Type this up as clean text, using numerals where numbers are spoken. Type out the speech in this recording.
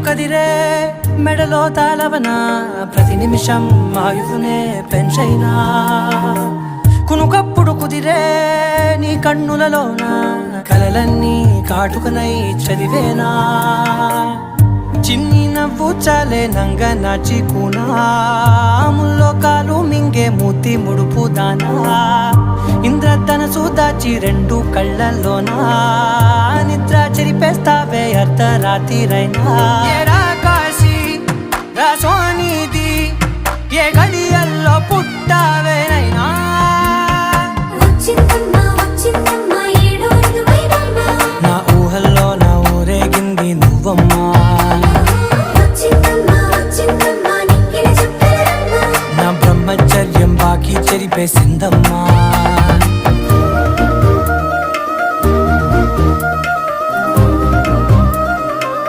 కదిరే మెడలో తాళవన ప్రతి నిమిషం ఆయువునే పెంచైనా కునుకప్పుడు కుదిరే నీ కన్నులలోన కలలన్నీ కాటుకనై చదివేనా చిన్ని నవ్వు చాలే నంగ నాచి కూనాముల్లో కాలు మింగే మూతి ముడుపు దానా ఇంద్రధనసు దాచి రెండు కళ్ళల్లోనా నిద్ర చెరిపేస్తావే అర్ధరాత్రిరైనా కాశీ రాసోనిది ఏ గడియల్లో పుట్టావేనైనా నా ఊహల్లో నా ఊరేగింది నువ్వమ్మా నా బ్రహ్మచర్యం బాకీ చెరిపేసిందమ్మా